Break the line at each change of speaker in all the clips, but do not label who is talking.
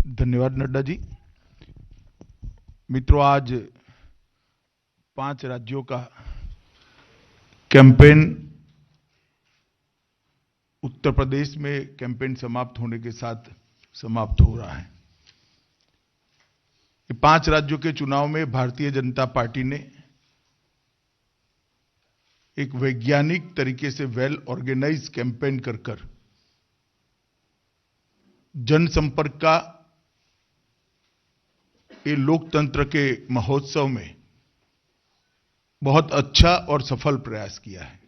धन्यवाद नड्डा जी। मित्रों, आज 5 राज्यों का कैंपेन उत्तर प्रदेश में कैंपेन समाप्त होने के साथ समाप्त हो रहा है। ये 5 राज्यों के चुनाव में भारतीय जनता पार्टी ने एक वैज्ञानिक तरीके से वेल ऑर्गेनाइज कैंपेन कर जनसंपर्क का ये लोकतंत्र के महोत्सव में बहुत अच्छा और सफल प्रयास किया है।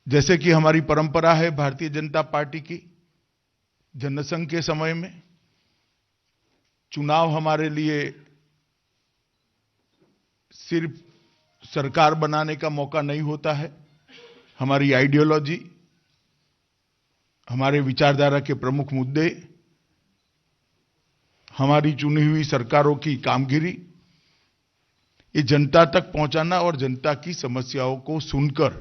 जैसे कि हमारी परंपरा है भारतीय जनता पार्टी की, जनसंघ के समय में चुनाव हमारे लिए सिर्फ सरकार बनाने का मौका नहीं होता है। हमारी आइडियोलॉजी, हमारे विचारधारा के प्रमुख मुद्दे, हमारी चुनी हुई सरकारों की कामगिरी, ये जनता तक पहुंचाना और जनता की समस्याओं को सुनकर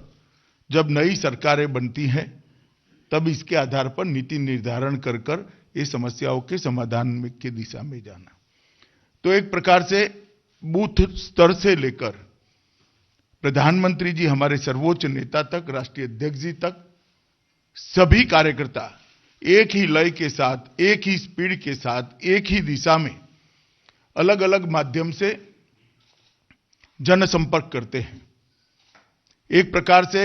जब नई सरकारें बनती हैं तब इसके आधार पर नीति निर्धारण कर ये समस्याओं के समाधान की दिशा में जाना। तो एक प्रकार से बूथ स्तर से लेकर प्रधानमंत्री जी, हमारे सर्वोच्च नेता तक, राष्ट्रीय अध्यक्ष जी तक, सभी कार्यकर्ता एक ही लय के साथ, एक ही स्पीड के साथ, एक ही दिशा में अलग अलग माध्यम से जनसंपर्क करते हैं। एक प्रकार से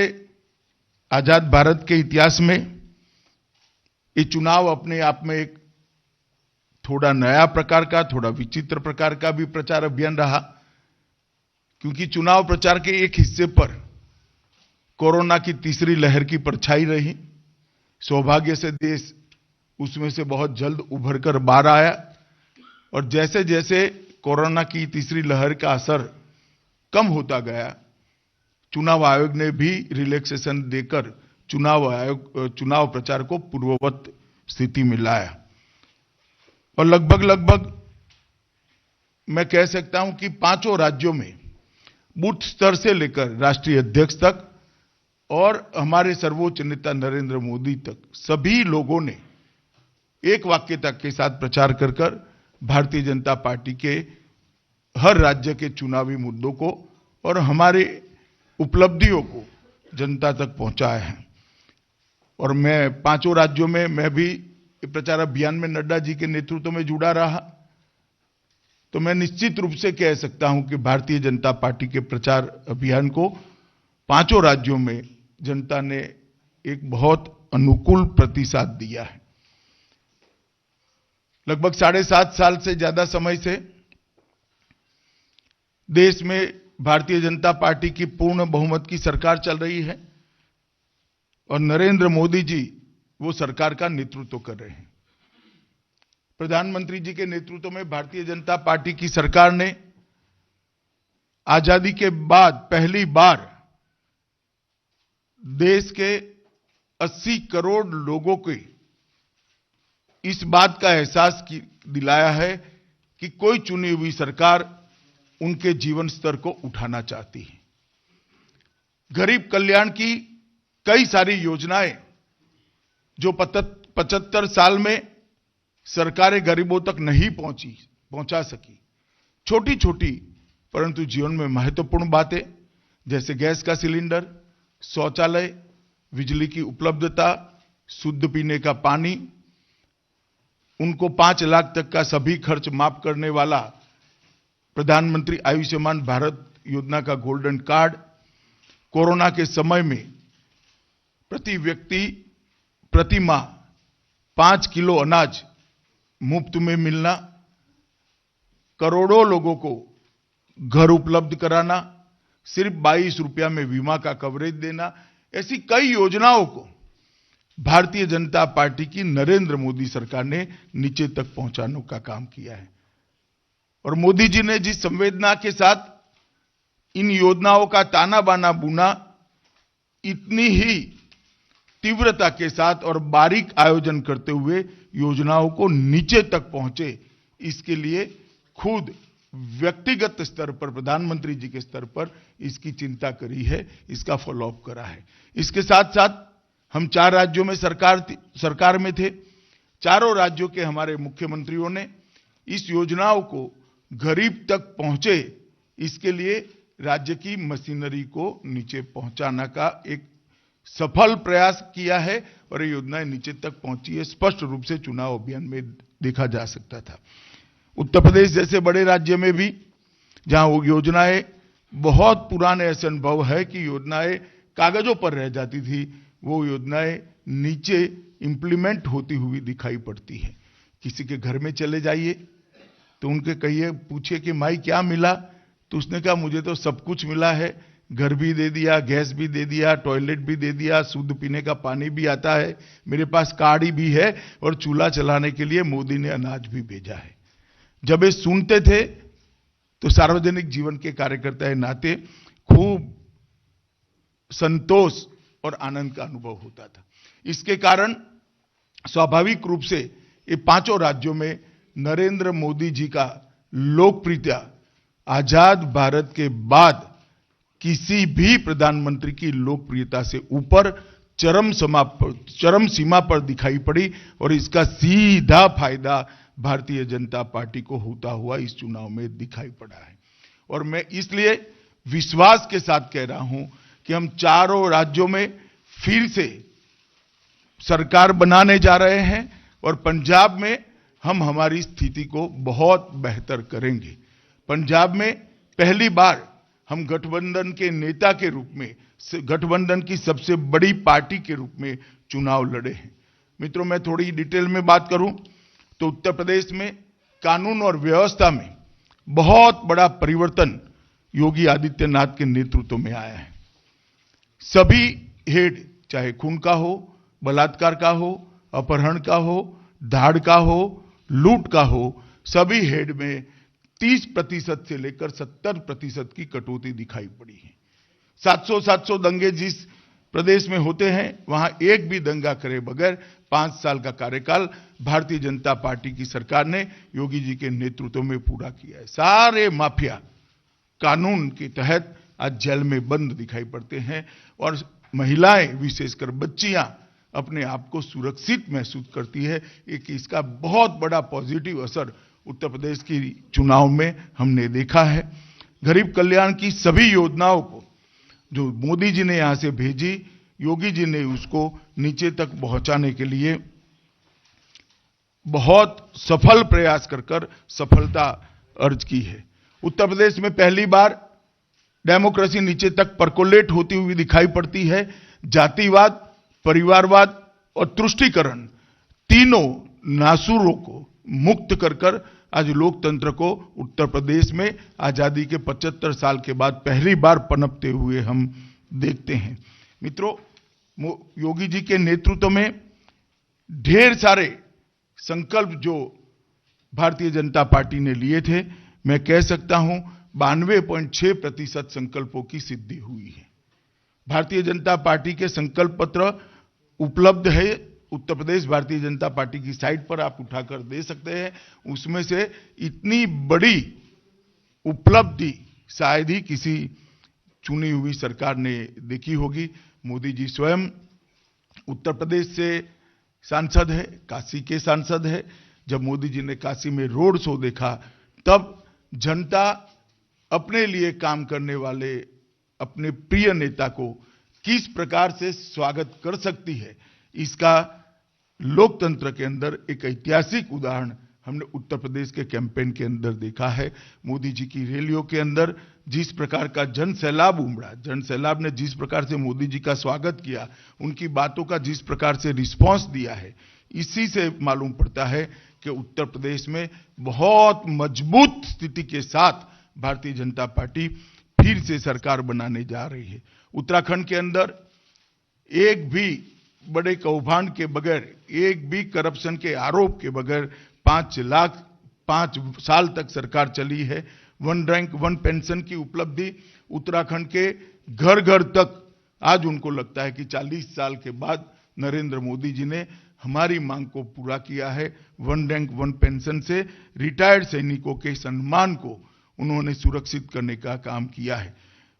आजाद भारत के इतिहास में ये चुनाव अपने आप में एक थोड़ा नया प्रकार का, थोड़ा विचित्र प्रकार का भी प्रचार अभियान रहा, क्योंकि चुनाव प्रचार के एक हिस्से पर कोरोना की तीसरी लहर की परछाई रही। सौभाग्य से देश उसमें से बहुत जल्द उभर कर बाहर आया और जैसे जैसे कोरोना की तीसरी लहर का असर कम होता गया, चुनाव आयोग ने भी रिलैक्सेशन देकर चुनाव प्रचार को पूर्ववत स्थिति में लाया और लगभग मैं कह सकता हूं कि 5 राज्यों में बूथ स्तर से लेकर राष्ट्रीय अध्यक्ष तक और हमारे सर्वोच्च नेता नरेंद्र मोदी तक सभी लोगों ने एक वाक्यता के साथ प्रचार कर भारतीय जनता पार्टी के हर राज्य के चुनावी मुद्दों को और हमारे उपलब्धियों को जनता तक पहुंचाया है। और मैं 5 राज्यों में मैं भी प्रचार अभियान में नड्डा जी के नेतृत्व में जुड़ा रहा, तो मैं निश्चित रूप से कह सकता हूं कि भारतीय जनता पार्टी के प्रचार अभियान को 5 राज्यों में जनता ने एक बहुत अनुकूल प्रतिसाद दिया है। लगभग 7.5 साल से ज्यादा समय से देश में भारतीय जनता पार्टी की पूर्ण बहुमत की सरकार चल रही है और नरेंद्र मोदी जी वो सरकार का नेतृत्व कर रहे हैं। प्रधानमंत्री जी के नेतृत्व में भारतीय जनता पार्टी की सरकार ने आजादी के बाद पहली बार देश के 80 करोड़ लोगों को इस बात का एहसास दिलाया है कि कोई चुनी हुई सरकार उनके जीवन स्तर को उठाना चाहती है। गरीब कल्याण की कई सारी योजनाएं जो 75 साल में सरकारें गरीबों तक नहीं पहुंचा सकी, छोटी छोटी परंतु जीवन में महत्वपूर्ण बातें, जैसे गैस का सिलेंडर, शौचालय, बिजली की उपलब्धता, शुद्ध पीने का पानी, उनको 5 लाख तक का सभी खर्च माफ करने वाला प्रधानमंत्री आयुष्मान भारत योजना का गोल्डन कार्ड, कोरोना के समय में प्रति व्यक्ति प्रति माह 5 किलो अनाज मुफ्त में मिलना, करोड़ों लोगों को घर उपलब्ध कराना, सिर्फ 22 रुपया में बीमा का कवरेज देना, ऐसी कई योजनाओं को भारतीय जनता पार्टी की नरेंद्र मोदी सरकार ने नीचे तक पहुंचाने का काम किया है। और मोदी जी ने जिस संवेदना के साथ इन योजनाओं का ताना बाना बुना, इतनी ही तीव्रता के साथ और बारीक आयोजन करते हुए योजनाओं को नीचे तक पहुंचे, इसके लिए खुद व्यक्तिगत स्तर पर प्रधानमंत्री जी के स्तर पर इसकी चिंता करी है, इसका फॉलोअप करा है। इसके साथ साथ हम 4 राज्यों में सरकार में थे, चारों राज्यों के हमारे मुख्यमंत्रियों ने इस योजनाओं को गरीब तक पहुंचे, इसके लिए राज्य की मशीनरी को नीचे पहुंचाने का एक सफल प्रयास किया है और ये योजनाएं नीचे तक पहुंची है, स्पष्ट रूप से चुनाव अभियान में देखा जा सकता था। उत्तर प्रदेश जैसे बड़े राज्य में भी जहां वो योजनाएं बहुत पुराने ऐसे अनुभव है कि योजनाएं कागजों पर रह जाती थी, वो योजनाएं नीचे इंप्लीमेंट होती हुई दिखाई पड़ती है। किसी के घर में चले जाइए तो उनके कहिए, पूछिए कि माई क्या मिला, तो उसने कहा मुझे तो सब कुछ मिला है, घर भी दे दिया, गैस भी दे दिया, टॉयलेट भी दे दिया, शुद्ध पीने का पानी भी आता है, मेरे पास कार्ड भी है और चूल्हा चलाने के लिए मोदी ने अनाज भी भेजा है। जब ये सुनते थे तो सार्वजनिक जीवन के कार्यकर्ता के नाते खूब संतोष और आनंद का अनुभव होता था। इसके कारण स्वाभाविक रूप से ये पांचों राज्यों में नरेंद्र मोदी जी का लोकप्रियता आजाद भारत के बाद किसी भी प्रधानमंत्री की लोकप्रियता से ऊपर चरम सीमा पर दिखाई पड़ी और इसका सीधा फायदा भारतीय जनता पार्टी को होता हुआ इस चुनाव में दिखाई पड़ा है। और मैं इसलिए विश्वास के साथ कह रहा हूं कि हम चारों राज्यों में फिर से सरकार बनाने जा रहे हैं और पंजाब में हम हमारी स्थिति को बहुत बेहतर करेंगे। पंजाब में पहली बार हम गठबंधन के नेता के रूप में, गठबंधन की सबसे बड़ी पार्टी के रूप में चुनाव लड़े हैं। मित्रों, मैं थोड़ी डिटेल में बात करूं तो उत्तर प्रदेश में कानून और व्यवस्था में बहुत बड़ा परिवर्तन योगी आदित्यनाथ के नेतृत्व में आया है। सभी हेड, चाहे खून का हो, बलात्कार का हो, अपहरण का हो, धाड़ का हो, लूट का हो, सभी हेड में 30% से लेकर 70% की कटौती दिखाई पड़ी है। 700 दंगे जिस प्रदेश में होते हैं वहां एक भी दंगा करे बगैर 5 साल का कार्यकाल भारतीय जनता पार्टी की सरकार ने योगी जी के नेतृत्व में पूरा किया है। सारे माफिया कानून के तहत आज जेल में बंद दिखाई पड़ते हैं और महिलाएं, विशेषकर बच्चियां, अपने आप को सुरक्षित महसूस करती है। एक इसका बहुत बड़ा पॉजिटिव असर उत्तर प्रदेश की चुनाव में हमने देखा है। गरीब कल्याण की सभी योजनाओं को जो मोदी जी ने यहां से भेजी, योगी जी ने उसको नीचे तक पहुंचाने के लिए बहुत सफल प्रयास कर सफलता अर्ज की है। उत्तर प्रदेश में पहली बार डेमोक्रेसी नीचे तक परकोलेट होती हुई दिखाई पड़ती है। जातिवाद, परिवारवाद और तुष्टीकरण तीनों नासूरों को मुक्त कर आज लोकतंत्र को उत्तर प्रदेश में आजादी के 75 साल के बाद पहली बार पनपते हुए हम देखते हैं। मित्रों, योगी जी के नेतृत्व में ढेर सारे संकल्प जो भारतीय जनता पार्टी ने लिए थे, मैं कह सकता हूं 92.6% संकल्पों की सिद्धि हुई है। भारतीय जनता पार्टी के संकल्प पत्र उपलब्ध है उत्तर प्रदेश भारतीय जनता पार्टी की साइट पर, आप उठाकर दे सकते हैं। उसमें से इतनी बड़ी उपलब्धि शायद ही किसी चुनी हुई सरकार ने देखी होगी। मोदी जी स्वयं उत्तर प्रदेश से सांसद है, काशी के सांसद है। जब मोदी जी ने काशी में रोड शो देखा तब जनता अपने लिए काम करने वाले अपने प्रिय नेता को किस प्रकार से स्वागत कर सकती है, इसका लोकतंत्र के अंदर एक ऐतिहासिक उदाहरण हमने उत्तर प्रदेश के कैंपेन के अंदर देखा है। मोदी जी की रैलियों के अंदर जिस प्रकार का जन सैलाब उमड़ा, जन सैलाब ने जिस प्रकार से मोदी जी का स्वागत किया, उनकी बातों का जिस प्रकार से रिस्पांस दिया है, इसी से मालूम पड़ता है कि उत्तर प्रदेश में बहुत मजबूत स्थिति के साथ भारतीय जनता पार्टी फिर से सरकार बनाने जा रही है। उत्तराखंड के अंदर एक भी बड़े कौभांड के बगैर, एक भी करप्शन के आरोप के बगैर 5 साल तक सरकार चली है। 1 रैंक 1 पेंशन की उपलब्धि उत्तराखंड के घर घर तक आज उनको लगता है कि 40 साल के बाद नरेंद्र मोदी जी ने हमारी मांग को पूरा किया है। 1 रैंक 1 पेंशन से रिटायर्ड सैनिकों के सम्मान को उन्होंने सुरक्षित करने का काम किया है।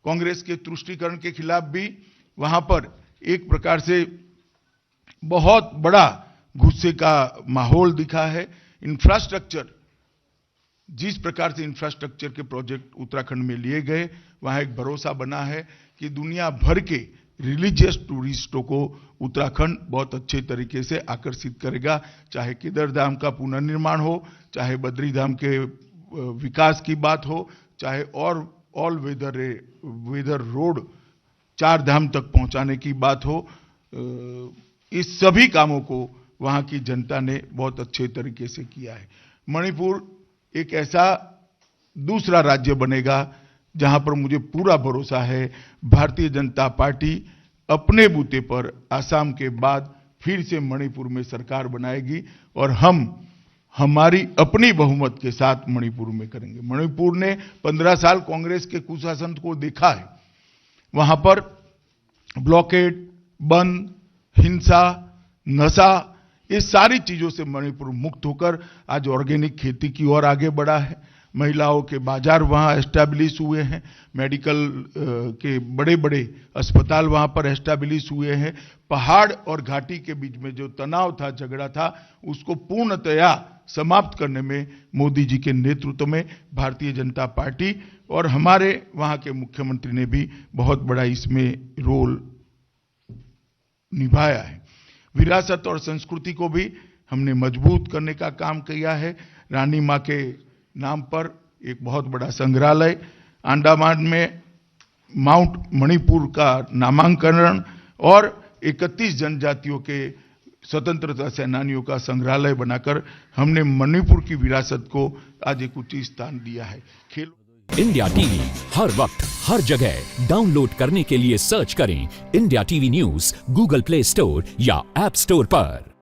कांग्रेस के तुष्टीकरण के खिलाफ भी वहां पर एक प्रकार से बहुत बड़ा गुस्से का माहौल दिखा है। इंफ्रास्ट्रक्चर, जिस प्रकार से इंफ्रास्ट्रक्चर के प्रोजेक्ट उत्तराखंड में लिए गए, वहां एक भरोसा बना है कि दुनिया भर के रिलीजियस टूरिस्टों को उत्तराखंड बहुत अच्छे तरीके से आकर्षित करेगा। चाहे केदारधाम का पुनर्निर्माण हो, चाहे बद्रीधाम के विकास की बात हो, चाहे और ऑल वेदर रोड 4 धाम तक पहुंचाने की बात हो, इस सभी कामों को वहां की जनता ने बहुत अच्छे तरीके से किया है। मणिपुर एक ऐसा दूसरा राज्य बनेगा जहां पर मुझे पूरा भरोसा है भारतीय जनता पार्टी अपने बूते पर आसाम के बाद फिर से मणिपुर में सरकार बनाएगी और हम हमारी अपनी बहुमत के साथ मणिपुर में करेंगे। मणिपुर ने 15 साल कांग्रेस के कुशासन को देखा है। वहां पर ब्लॉकेड, बंद, हिंसा, नशा, ये सारी चीजों से मणिपुर मुक्त होकर आज ऑर्गेनिक खेती की ओर आगे बढ़ा है। महिलाओं के बाजार वहां एस्टैब्लिश हुए हैं, मेडिकल के बड़े बड़े अस्पताल वहां पर एस्टैब्लिश हुए हैं। पहाड़ और घाटी के बीच में जो तनाव था, झगड़ा था, उसको पूर्णतया समाप्त करने में मोदी जी के नेतृत्व में भारतीय जनता पार्टी और हमारे वहां के मुख्यमंत्री ने भी बहुत बड़ा इसमें रोल निभाया है। विरासत और संस्कृति को भी हमने मजबूत करने का काम किया है। रानी मां के नाम पर एक बहुत बड़ा संग्रहालय, अंडमान में माउंट मणिपुर का नामांकन और 31 जनजातियों के स्वतंत्रता सेनानियों का संग्रहालय बनाकर हमने मणिपुर की विरासत को आज एक उच्च स्थान दिया है।
इंडिया टीवी हर वक्त हर जगह डाउनलोड करने के लिए सर्च करें India TV news Google play store या ऐप स्टोर पर।